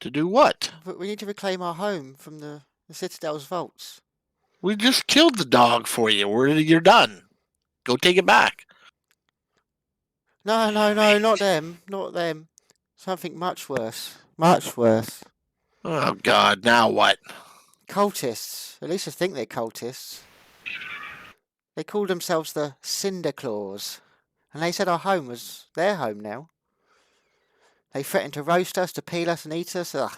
To do what? But we need to reclaim our home from the Citadel's vaults. We just killed the dog for you. You're done. Go take it back. No, not them. Not them. Something much worse. Much worse. Oh, God. Now what? Cultists. At least I think they're cultists. They called themselves the Cinder Claws. And they said our home was their home now. They threatened to roast us, to peel us and eat us. Ugh.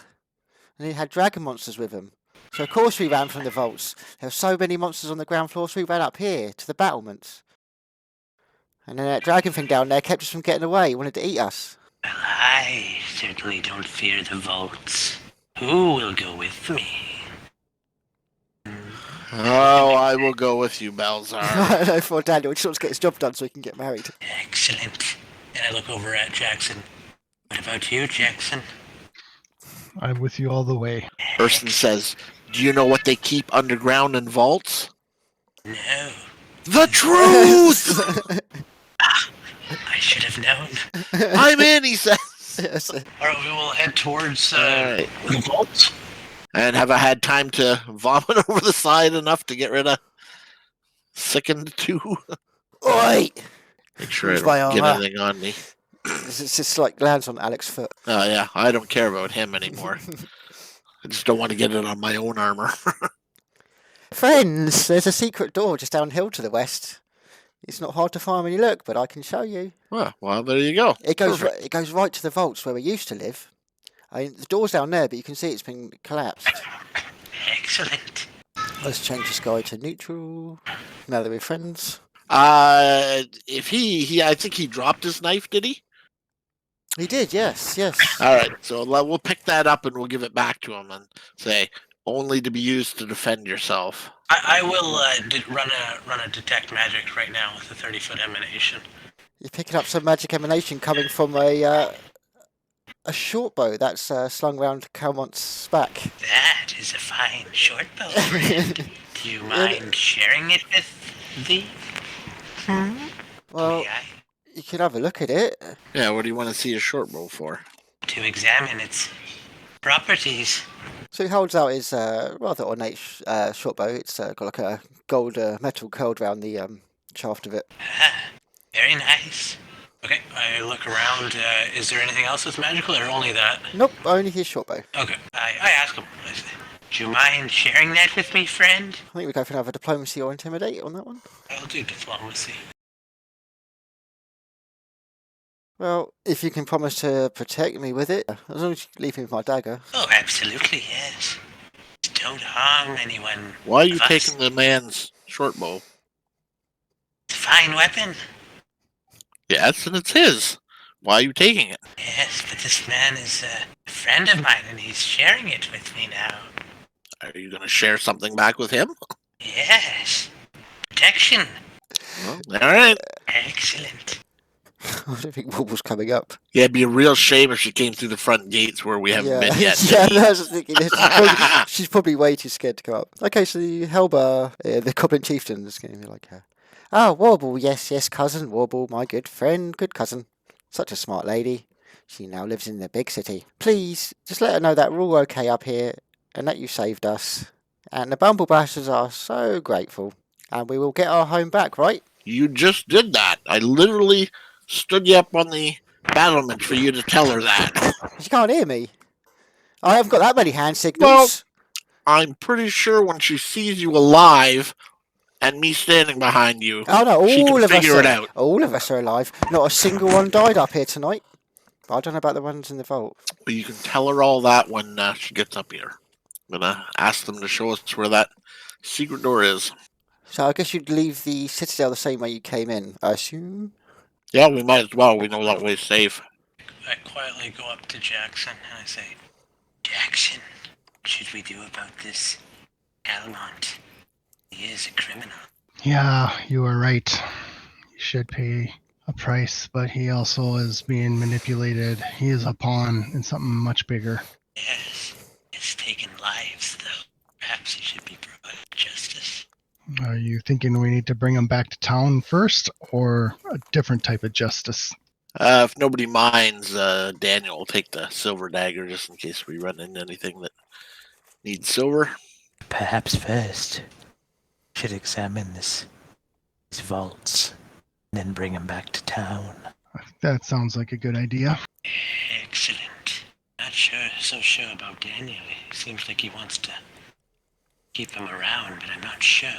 And they had dragon monsters with them. So of course we ran from the vaults. There were so many monsters on the ground floor, so we ran up here to the battlements. And then that dragon thing down there kept us from getting away. He wanted to eat us. Well, I certainly don't fear the vaults. Who will go with me? Oh, I will go with you, Balzar. No, for Daniel, just wants to get his job done so he can get married. Excellent. And I look over at Jackson. What about you, Jackson? I'm with you all the way. Person says, do you know what they keep underground in vaults? No. The truth! I should have known. I'm in, he says. Yes. Alright, we will head towards Alright. the vaults. And have I had time to vomit over the side enough to get rid of sickened too? Oi! Make sure I Who's my don't get armor? anything on me. It's just like lands on Alex's foot. Oh yeah, I don't care about him anymore. I just don't want to get it on my own armor. Friends, there's a secret door just downhill to the west. It's not hard to find when you look, but I can show you. Well, there you go. It goes right to the vaults where we used to live. I mean, the door's down there, but you can see it's been collapsed. Excellent. Let's change the sky to neutral. Now that we're friends. If I think he dropped his knife, did he? He did, yes. All right, so we'll pick that up and we'll give it back to him and say, only to be used to defend yourself. I will run a detect magic right now with a 30-foot emanation. You're picking up some magic emanation coming from a short bow that's slung round Calmont's back. That is a fine short bow, friend. Do you mind sharing it with thee? Well, you can have a look at it. Yeah, what do you want to see a short bow for? To examine its properties. So he holds out his rather ornate short bow. It's got like a gold metal curled around the shaft of it. Very nice. Okay, I look around. Is there anything else that's magical, or only that? Nope, only his short bow. Okay, I ask him. I say, do you mind sharing that with me, friend? I think we go for another diplomacy or intimidate on that one. I'll do diplomacy. Well, if you can promise to protect me with it, as long as you leave me with my dagger. Oh, absolutely, yes. Don't harm anyone. Why are you taking the man's short bow? It's a fine weapon. Yes, and it's his. Why are you taking it? Yes, but this man is a friend of mine, and he's sharing it with me now. Are you going to share something back with him? Yes. Protection. Well, all right. Excellent. I don't think Warble's coming up. Yeah, it'd be a real shame if she came through the front gates where we haven't been yet. Yeah, I was thinking this. She's probably way too scared to come up. Okay, so the Helba, the Goblin Chieftain is going to be like her. Ah, Warble, yes, cousin, Warble, my good friend, good cousin. Such a smart lady. She now lives in the big city. Please, just let her know that we're all okay up here and that you saved us. And the Bumblebashers are so grateful. And we will get our home back, right? You just did that. I literally stood you up on the battlement for you to tell her that. She can't hear me. I haven't got that many hand signals. Well, I'm pretty sure when she sees you alive and me standing behind you, oh no, she can figure it out. All of us are alive. Not a single one died up here tonight. But I don't know about the ones in the vault. Well, you can tell her all that when she gets up here. I'm going to ask them to show us where that secret door is. So I guess you'd leave the Citadel the same way you came in, I assume? Yeah, we might as well. We know that way's safe. I quietly go up to Jackson and I say, Jackson, what should we do about this Almont? He is a criminal. Yeah, you are right. He should pay a price, but he also is being manipulated. He is a pawn in something much bigger. Yes, it's taken lives, though. Perhaps he should be brought to justice. Are you thinking we need to bring him back to town first, or a different type of justice? If nobody minds, Daniel will take the silver dagger just in case we run into anything that needs silver. Perhaps first, should examine these vaults, and then bring him back to town. That sounds like a good idea. Excellent. Not so sure about Daniel. He seems like he wants to keep him around, but I'm not sure.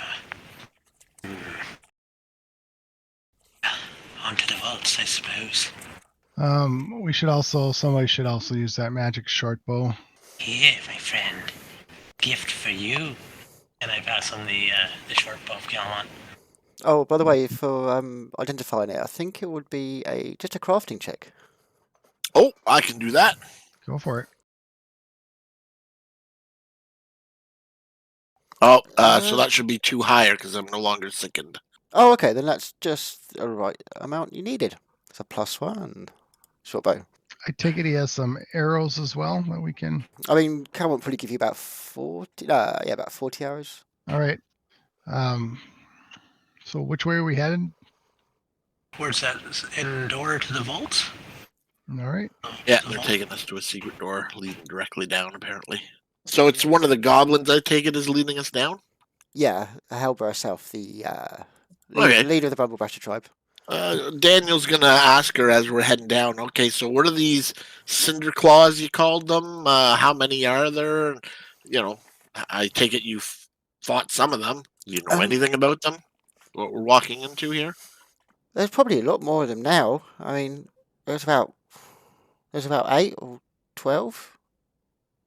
On to the vaults, I suppose. Somebody should also use that magic short bow. Here, my friend. Gift for you. And I pass on the short bow of Gallant. Oh, by the way, for identifying it, I think it would be just a crafting check. Oh, I can do that. Go for it. Oh, so that should be too higher because I'm no longer sickened. Oh, okay, then that's just the right amount you needed. It's a +1 short bow. I take it he has some arrows as well that we can. I mean, Cal won't probably give you about 40. About 40 arrows. All right. So which way are we headed? Where's that? In door to the vault? All right. Yeah, they're taking us to a secret door leading directly down, apparently. So it's one of the goblins, I take it, is leading us down? Yeah, Helba herself, the Okay. leader of the Bumble Basher tribe. Daniel's gonna ask her as we're heading down. Okay, so what are these cinder claws you called them? How many are there? You know, I take it you fought some of them. You know anything about them? What we're walking into here? There's probably a lot more of them now. I mean, there's about 8 or 12,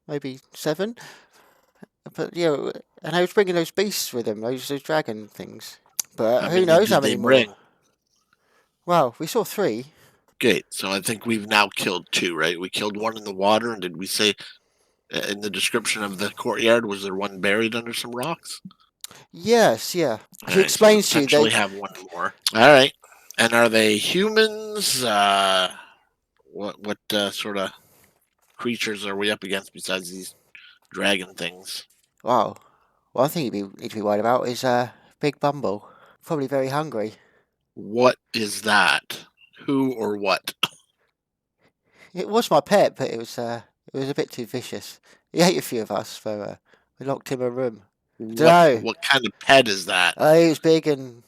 maybe 7. But and I was bringing those beasts with him, those dragon things. But How who many knows did how they many more? bring? Well, we saw 3. Okay, so I think we've now killed 2, right? We killed one in the water, and did we say in the description of the courtyard was there one buried under some rocks? Yes, yeah. All He right, explains so to you potentially they have one more. All right, and are they humans? What sort of creatures are we up against besides these dragon things? Wow. One thing you need to be worried about is Big Bumble. Probably very hungry. What is that? Who or what? It was my pet, but it was a bit too vicious. He ate a few of us, so we locked him in a room. Dunno. What kind of pet is that? He was big and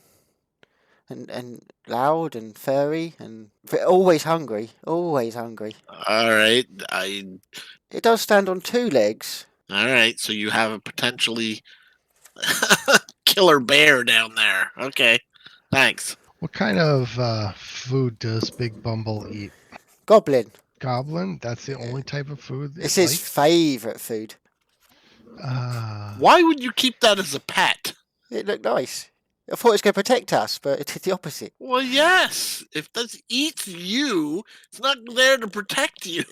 loud and furry and always hungry. Always hungry. All right, It does stand on 2 legs. All right, so you have a potentially killer bear down there. Okay, thanks. What kind of food does Big Bumble eat? Goblin. Goblin? That's the only type of food It's it his likes? favourite food. Why would you keep that as a pet? It looked nice. I thought it was going to protect us, but it did the opposite. Well, yes. If that eats you, it's not there to protect you.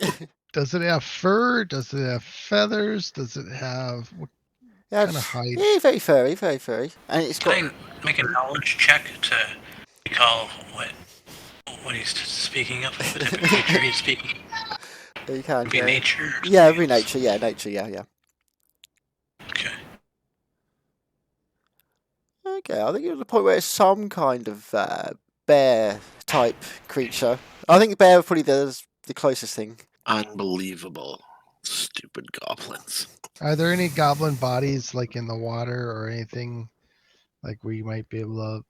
Does it have fur? Does it have feathers? Does it have what kind of hide? Yeah, very furry, very furry. And it's got. Can I make a knowledge check to recall what he's speaking of? What type of creature he's speaking? You can. Be nature. or Yeah, something every else? nature. Yeah, nature. Yeah. Okay. Okay, I think you're at the point where it's some kind of bear type creature. I think bear probably the closest thing. Unbelievable. Stupid goblins. Are there any goblin bodies like in the water or anything like where you might be able to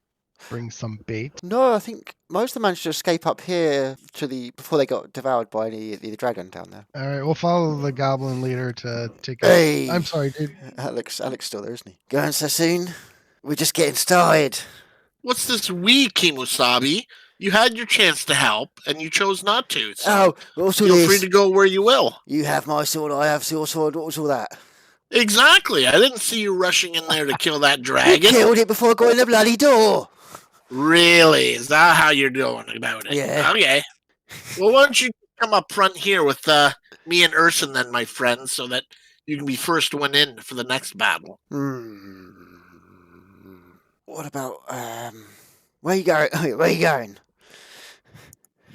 bring some bait? No, I think most of them managed to escape up here before they got devoured by the dragon down there. All right, we'll follow the goblin leader to take us. Hey! I'm sorry, dude. Alex still there, isn't he? Going so soon? We're just getting started. What's this we, Kimusabi? You had your chance to help, and you chose not to. So Oh, what's all feel this? free to go where you will. You have my sword, I have your sword. What was all that? Exactly. I didn't see you rushing in there to kill that You dragon. killed it before I got in the bloody door. Really? Is that how you're doing about it? Yeah. Okay. Well, why don't you come up front here with me and Urson then, my friend, so that you can be first one in for the next battle. What about where you going? Where you going?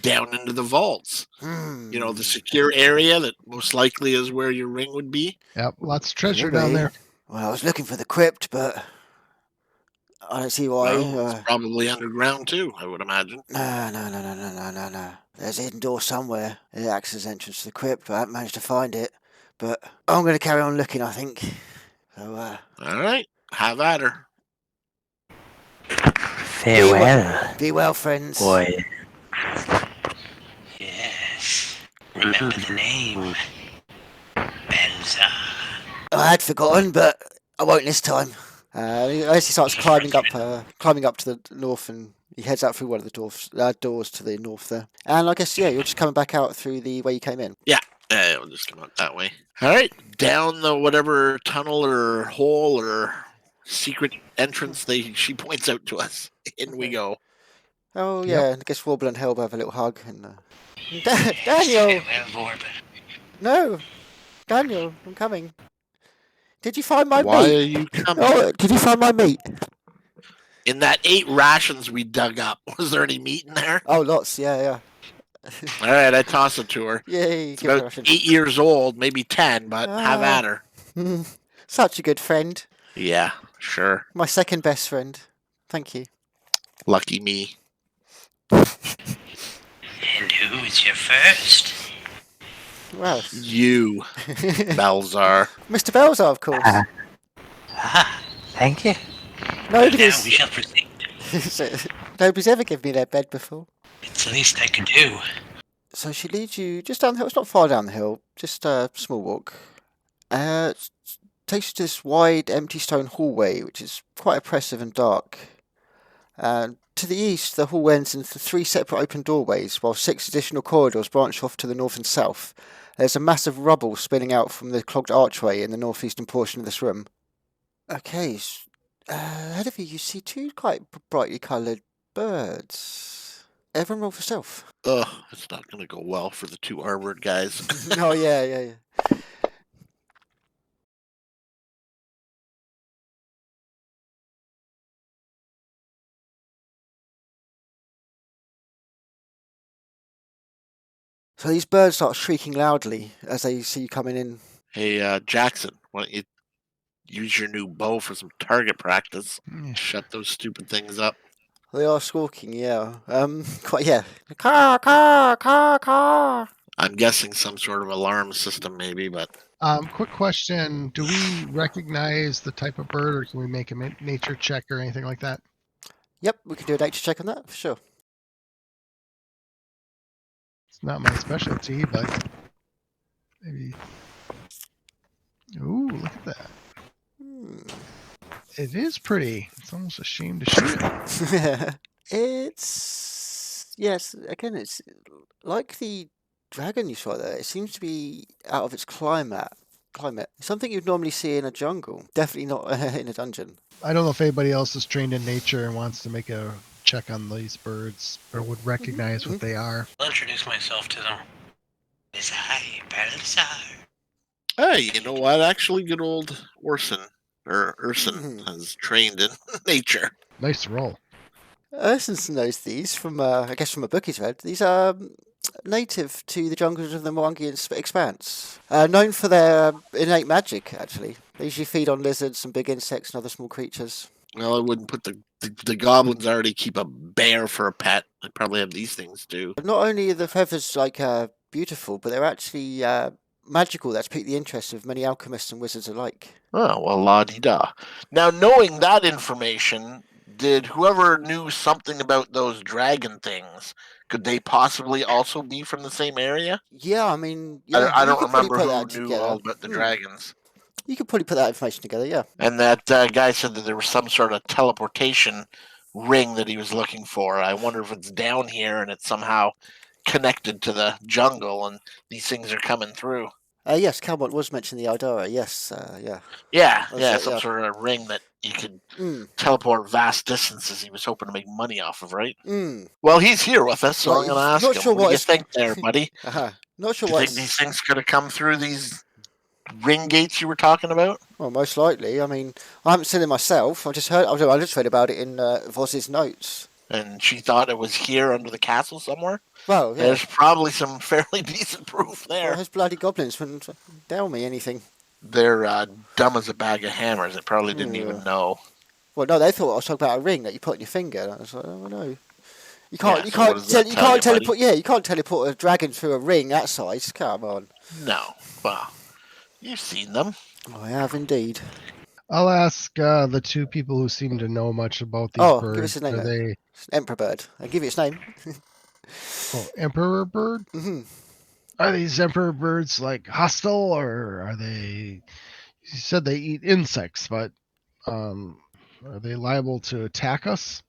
Down into the vaults. You know, the secure area that most likely is where your ring would be. Yep, lots of treasure down there. Well, I was looking for the crypt, but I don't see why. Well, it's probably underground too, I would imagine. No. There's a hidden door somewhere. It acts as entrance to the crypt, but I haven't managed to find it. But I'm going to carry on looking, I think. So, All right, have at her. Farewell, be well, friends. boy. Yes. Remember the name. Belzar. I had forgotten, but I won't this time. As he starts climbing up to the north, and he heads out through one of the doors to the north there. And I guess you're just coming back out through the way you came in. Yeah, we'll just come out that way. All right, down the whatever tunnel or hole or secret entrance she points out to us. In we go. Oh Yep. yeah, I guess Warble and Helb have a little hug and. Daniel, Farewell, Vorb. no, Daniel, I'm coming. Did you find my Why meat? are you coming? Oh, did you find my meat? In that 8 rations we dug up, was there any meat in there? Oh, lots. Yeah. All right, I toss it to her. Yay, It's give her about Russian. 8 years old, maybe 10, but have at her. Such a good friend. Yeah, sure. My second best friend. Thank you. Lucky me. And who is your first? Well, You, Belzar. Mr. Belzar, of course. Thank you. Now Nobody's we shall proceed. nobody's ever given me their bed before. It's the least I could do. So she leads you just down the hill. It's not far down the hill, just a small walk. Takes you to this wide, empty stone hallway, which is quite oppressive and dark. To the east, the hall ends into 3 separate open doorways, while 6 additional corridors branch off to the north and south. There's a massive rubble spilling out from the clogged archway in the northeastern portion of this room. Okay, ahead of you see 2 quite brightly coloured birds. Everyone roll for stealth. Ugh, it's not going to go well for the 2 armored guys. Oh, yeah. So these birds start shrieking loudly as they see you coming in. Hey, Jackson, why don't you use your new bow for some target practice? Yeah. Shut those stupid things up. They are squawking, yeah. Quite, yeah. Caw. I'm guessing some sort of alarm system, maybe, but Quick question: do we recognize the type of bird, or can we make a nature check or anything like that? Yep, we can do a nature check on that, for sure. It's not my specialty, but maybe. Ooh, look at that! It is pretty. It's almost a shame to shoot it. Yes, again, it's like the dragon you saw there. It seems to be out of its climate. Something you'd normally see in a jungle. Definitely not in a dungeon. I don't know if anybody else is trained in nature and wants to make a check on these birds or would recognize what they are. I'll introduce myself to them. It is I, Belzar. hey, you know what? Actually, good old Urson has trained in nature. Nice roll. Ursens knows these from, I guess, from a book he's read. These are native to the jungles of the Mwangian Expanse. Known for their innate magic, actually. They usually feed on lizards and big insects and other small creatures. Well, I wouldn't put the goblins already keep a bear for a pet. They probably have these things too. But not only are the feathers beautiful, but they're actually magical. That's piqued the interest of many alchemists and wizards alike. Oh, well, la-di-da. Now, knowing that information, did whoever knew something about those dragon things, could they possibly also be from the same area? Yeah, I mean, yeah, I you don't could probably remember put who that knew together. all about the dragons. You could probably put that information together, yeah. And that guy said that there was some sort of teleportation ring that he was looking for. I wonder if it's down here and it's somehow connected to the jungle and these things are coming through. Yes, Calmont was mentioning the Idara, yes, yeah. Yeah, That's some right, sort of ring that you could Mm, teleport vast distances. He was hoping to make money off of, right? mm. Well, he's here with us, so Well, I'm going to he's ask not him. sure What do what you it's- think there, buddy? Not sure Do you what think these things could have come through these ring gates you were talking about? Well, most likely. I mean, I haven't seen it myself. I just read about it in Voz's notes. And she thought it was here under the castle somewhere? Well, yeah. There's probably some fairly decent proof Well, there. those bloody goblins wouldn't tell me anything. They're dumb as a bag of hammers. They probably didn't even know. Well, no, they thought I was talking about a ring that you put on your finger. And I was like, oh no. You can't, Yeah, you so what can't, does that you tell can't you, buddy? teleport. Yeah, you can't teleport a dragon through a ring that size. Come on. No. Well, you've seen them. I have indeed. I'll ask the two people who seem to know much about these Oh, give birds. us his name. Are they It's an emperor bird. I'll give you its name. emperor bird? Hmm. Are these emperor birds like hostile, or are they? You said they eat insects, but are they liable to attack us?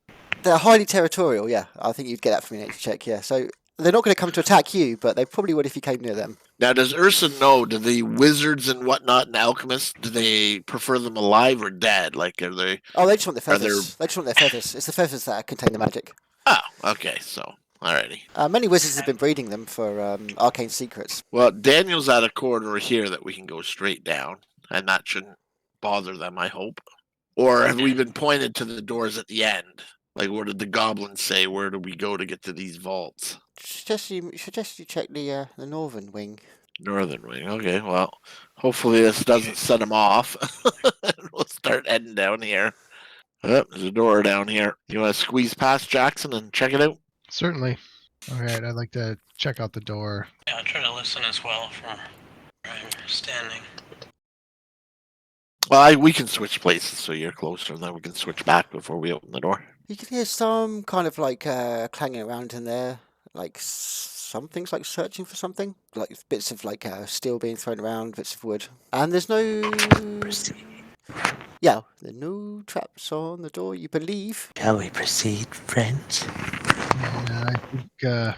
They're highly territorial. Yeah, I think you'd get that from your nature check. Yeah, so they're not going to come to attack you, but they probably would if you came near them. Now, does Ursa know? Do the wizards and whatnot and alchemists, do they prefer them alive or dead? Like, are they? Oh, they just want their Are there? feathers. They just want their feathers. It's the feathers that contain the magic. Oh, okay. So, alrighty. Many wizards have been breeding them for arcane secrets. Well, Daniel's at a corridor here that we can go straight down, and that shouldn't bother them, I hope. Or have we been pointed to the doors at the end? Like, what did the goblins say? Where do we go to get to these vaults? Suggest you check the northern wing. Northern wing. Okay, well, hopefully this doesn't set them off. We'll start heading down here. Oh, there's a door down here. You want to squeeze past Jackson and check it out? Certainly. All right, I'd like to check out the door. Yeah, I'll try to listen as well from where I'm standing. Well, we can switch places so you're closer, and then we can switch back before we open the door. You can hear some kind of like clanging around in there, like something's like searching for something, like bits of like steel being thrown around, bits of wood, and there's no. Yeah, there are no traps on the door. You believe? Shall we proceed, friends? Yeah, I think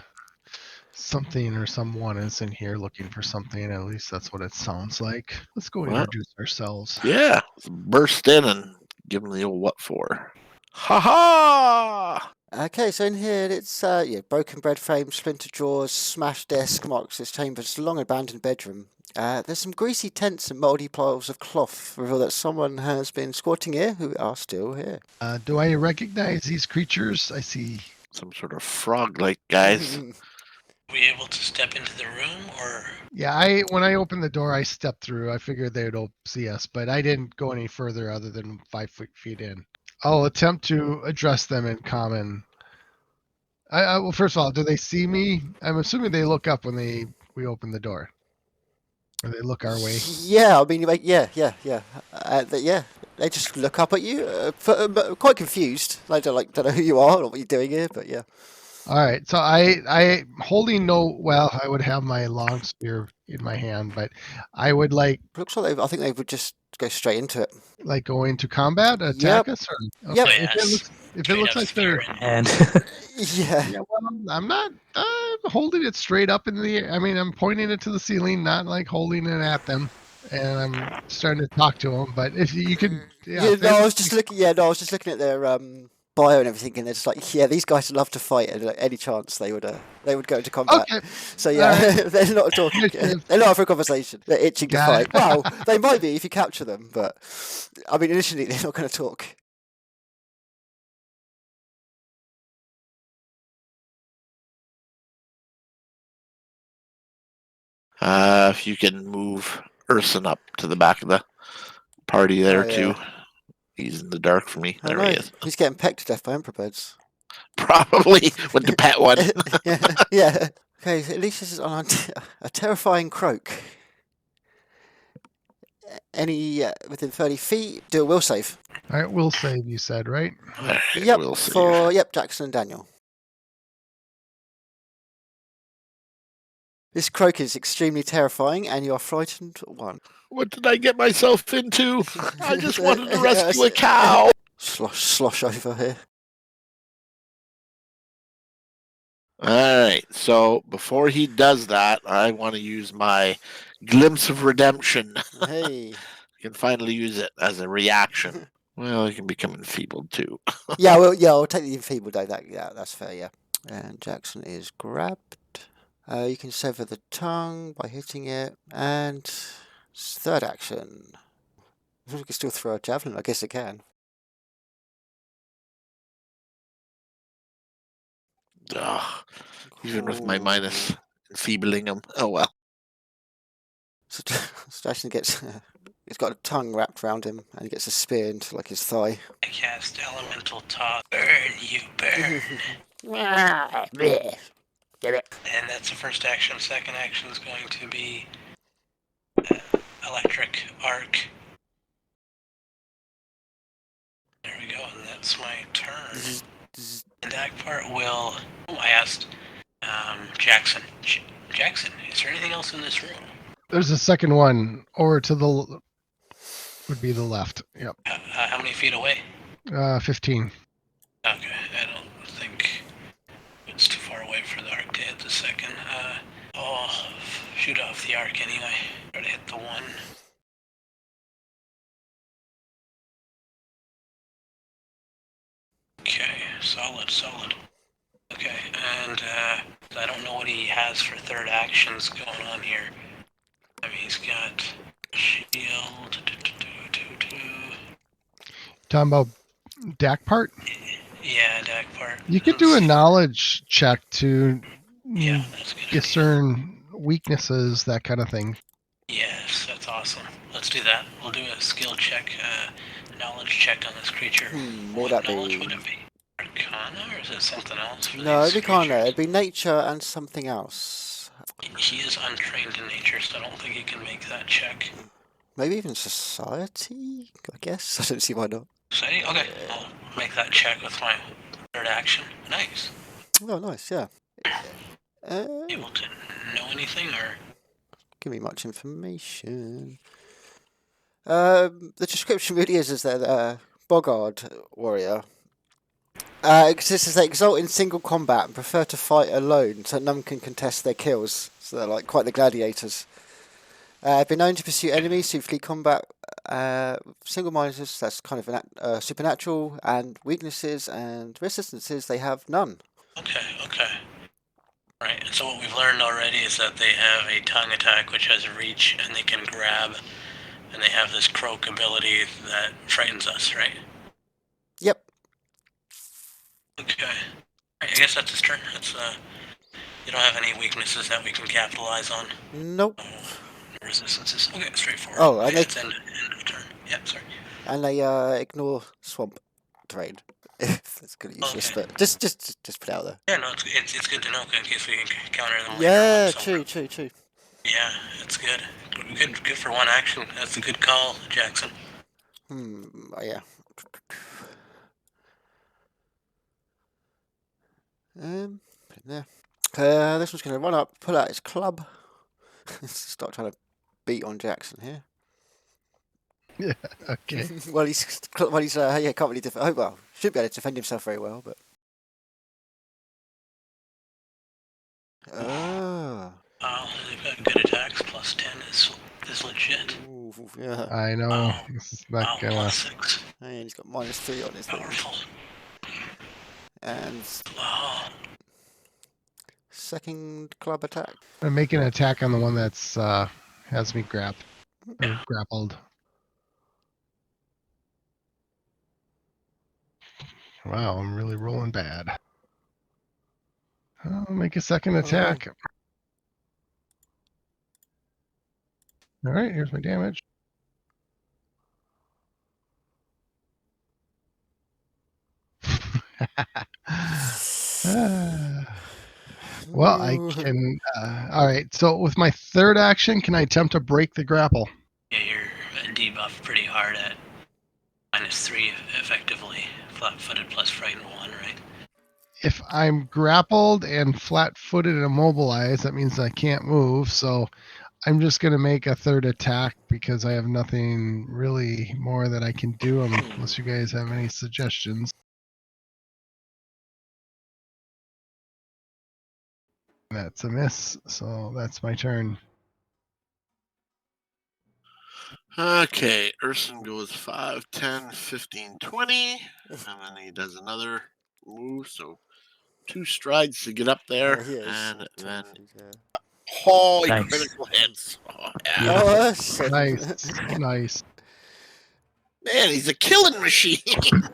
something or someone is in here looking for something. At least that's what it sounds like. Let's go Well, introduce ourselves. Yeah, let's burst in and give them the old what for. Ha ha! Okay, so in here it's broken bread frames, splintered drawers, smashed desk marks this chamber. It's a long abandoned bedroom. There's some greasy tents and mouldy piles of cloth reveal that someone has been squatting here who are still here. Do I recognize these creatures? I see. Some sort of frog-like guys. Are we able to step into the room, or? Yeah, when I opened the door, I stepped through. I figured they would see us, but I didn't go any further other than 5 feet in. I'll attempt to address them in common. Well, first of all, do they see me? I'm assuming they look up when we open the door. Or they look our way. Yeah, I mean, yeah. They just look up at you, quite confused. They don't know who you are or what you're doing here, but yeah. All right, so I holding I would have my long spear in my hand, but I would I think they would just go straight into it. Like go into combat, attack Yep. us, or Yep. If it looks like they're and Yeah. well, I'm not holding it straight up in the air. I mean, I'm pointing it to the ceiling, not like holding it at them, and I'm starting to talk to them. But if you could, I was just looking. Yeah, no, I was just looking at their bio and everything, and they're just like, yeah, these guys love to fight, and any chance they would go into combat. Okay. So yeah, Right. they're not talking. They're not for a conversation. They're itching to Got fight. Well, they might be if you capture them, but I mean, initially they're not going to talk. If you can move Urson up to the back of the party there Oh, yeah. too. He's in the dark for me. I There know. he is. He's getting pecked to death by emperor birds. Probably with the pet one. Yeah. Okay, so at least this is on a terrifying croak. Any within 30 feet, do a will save. All right, will save. You said right. Alright, Yep, we'll see. Jackson and Daniel. This croak is extremely terrifying, and you are frightened. One. What did I get myself into? I just wanted to rescue a cow. Slosh over here. Alright, so before he does that, I want to use my glimpse of redemption. Hey. I can finally use it as a reaction. Well, I can become enfeebled too. Yeah, I'll take the enfeebled though. That's fair, yeah. And Jackson is grabbed. You can sever the tongue by hitting it. And third action. We can still throw a javelin, I guess it can. Ugh, even with my minus enfeebling him. Oh well. So Jackson gets He's got a tongue wrapped around him, and he gets a spear into like his thigh. I cast Elemental Toss. Burn, you burn. And that's the first action. Second action is going to be Electric Arc. There we go, and that's my turn. And that part will... Oh, I asked Jackson. Jackson, is there anything else in this room? There's a second one over to the would be the left. Yep. How many feet away? 15. Okay, I don't think it's too far away for the arc to hit the second. I'll shoot off the arc anyway. Try to hit the one. Okay, solid. Okay, and I don't know what he has for third actions going on here. I mean, he's got shield. Talking about DAC part? Yeah, deck part. You could do a knowledge check to Yeah, that's good. discern weaknesses, that kind of thing. Yes, that's awesome. Let's do that. We'll do a skill check, knowledge check on this creature. What would that knowledge be? would it be? Arcana, or is it something else? For No, these it'd be kind of. creatures? It'd be nature and something else. He is untrained in nature, so I don't think he can make that check. Maybe even society, I guess. I don't see why not. So, okay, I'll make that check with my third action. Nice. Oh, nice, yeah. Able to know anything, or? Give me much information. The description really is that Bogard warrior. Exists as they exult in single combat and prefer to fight alone, so none can contest their kills. So they're like quite the gladiators. Been known to pursue enemies through fleet combat. Single-mindedness, that's kind of supernatural, and weaknesses and resistances, they have none. Okay. Right, and so what we've learned already is that they have a tongue attack which has reach, and they can grab, and they have this croak ability that frightens us, right? Yep. Okay. Right, I guess that's his turn. That's, you don't have any weaknesses that we can capitalize on? Nope. No resistances? Okay, straightforward. Oh, and okay, they... it's end of turn. Yep, sorry. And they ignore swamp terrain. That's good useless, Okay. but just put it out there. Yeah, no, it's good to know in case we can counter them later Yeah, on, so- true. Yeah, that's good. Good for one action. That's a good call, Jackson. Yeah. Put in there. This one's going to run up, pull out his club. Start trying to beat on Jackson here. Yeah, okay. well, he's can't really defend. Oh, well, should be able to defend himself very well, but. Oh, they've got good attacks. Plus 10 is legit. Ooh, yeah. I know. Oh. This is not gonna... Plus 6. And he's got -3 on his thing. Powerful. And Oh, second club attack. I'm making an attack on the one that's has me grappled. Wow, I'm really rolling bad. I'll make a second attack. All right, here's my damage. Well, I can. All right, so with my third action, can I attempt to break the grapple? yeah, you're debuffed pretty hard at -3 effectively. Flat-footed plus frightened 1, right? If I'm grappled and flat-footed and immobilized, that means I can't move. So I'm just going to make a third attack because I have nothing really more that I can do unless you guys have any suggestions. That's a miss, so that's my turn. Okay, Urson goes 5, 10, 15, 20, and then he does another move, so 2 strides to get up there, He is. and then Yeah. holy Nice. critical hits. Oh, yeah. Yeah. Oh, that's Nice. Man, he's a killing machine.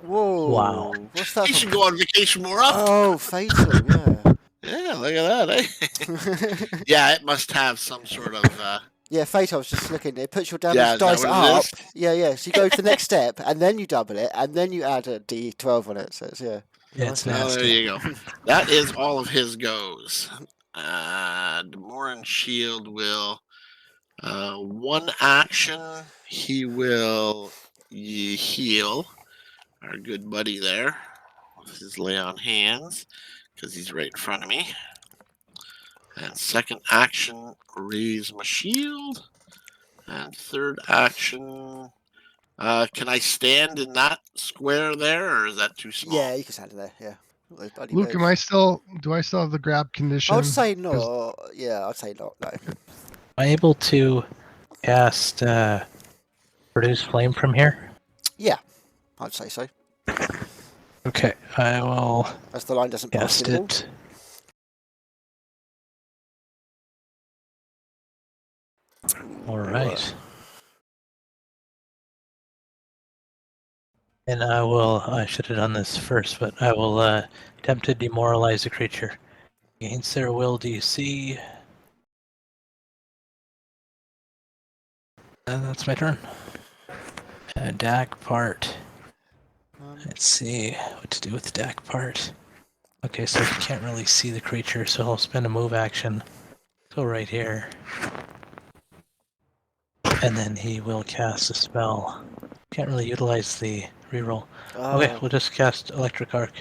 Whoa. Wow. What's that? He for- should go on vacation more often. Oh, fatal, yeah. Yeah, look at that. Eh? Yeah, it must have some sort of Yeah, Fate, I was just looking. It puts your damage Yeah, is that dice what it up. is? Yeah. So you go to the next step, and then you double it, and then you add a D12 on it. So it's Yeah, it's nice. Oh, there nasty. you go. That is all of his goes. Demoran Shield will one action. He will heal our good buddy there with his lay on hands because he's right in front of me. And second action, raise my shield. And third action, can I stand in that square there, or is that too small? Yeah, you can stand in there. Yeah. Well, bloody Luke, big. do I still have the grab condition? I would say 'Cause- no. Yeah, I'd say not. No. Am I able to cast produce flame from here? Yeah, I'd say so. Okay, I will As the line doesn't pass cast through the wall. it. All right. And I should have done this first, but I will attempt to demoralize the creature. Against their will DC. And that's my turn. DAC part. Let's see what to do with the DAC part. Okay, so you can't really see the creature, so I'll spend a move action. Go right here. And then he will cast a spell. Can't really utilize the reroll. Okay, we'll just cast Electric Arc.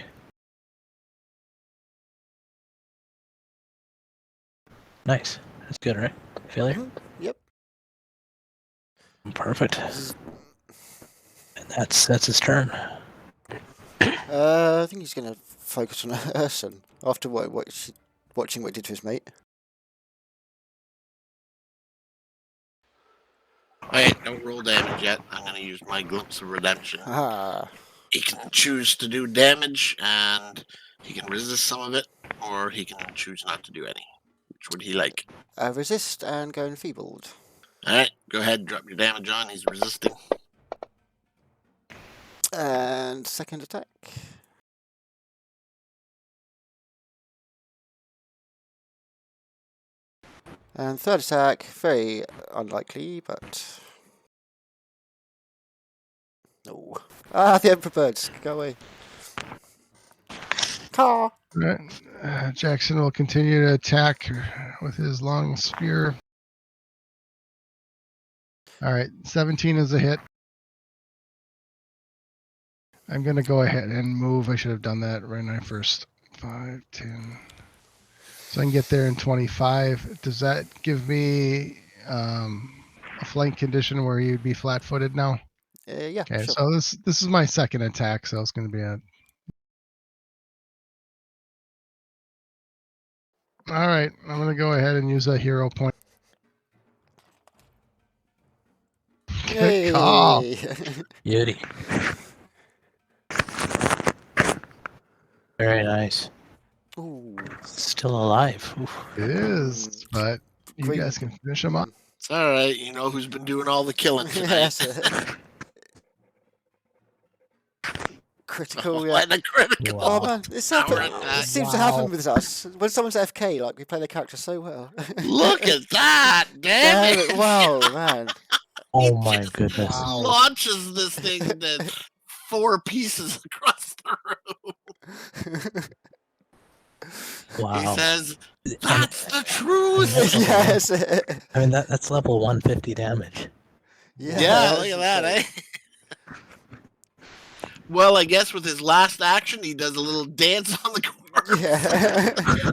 Nice. That's good, right? Failure? Yep. Perfect. And that's his turn. I think he's going to focus on Urson after watching what he did to his mate. Wait, don't roll damage yet. I'm going to use my Glimpse of Redemption. Ah. He can choose to do damage, and he can resist some of it, or he can choose not to do any. Which would he like? Resist and go enfeebled. Alright, go ahead, drop your damage on. He's resisting. And second attack. And third attack, very unlikely, but... No. Ah, the Emperor Birds, go away. Caw! Right. Jackson will continue to attack with his long spear. All right, 17 is a hit. I'm going to go ahead and move. I should have done that right when I first. 5, 10. So I can get there in 25. Does that give me a flank condition where you'd be flat-footed now? Yeah, Okay, sure. so this is my second attack, so it's going to be a... All right, I'm going to go ahead and use a hero point. Good call. Yay! Beauty. Very nice. Ooh. Still alive. Oof. It is, but you Green. guys can finish him up. It's alright, you know who's been doing all the killing tonight. Yes. Critical, yeah. And a critical. Wow. Oh man, this Power happen. attack. It seems to happen with us when someone's FK. Like we play the character so well. Look at that! Damn it! Wow, man. Oh my goodness. Wow. Launches this thing into 4 pieces across the room. He Wow. says, And- "That's the truth." Yes. I mean, that's level 150 damage. Yeah, look at that, eh? Well, I guess with his last action, he does a little dance on the corner. Yeah.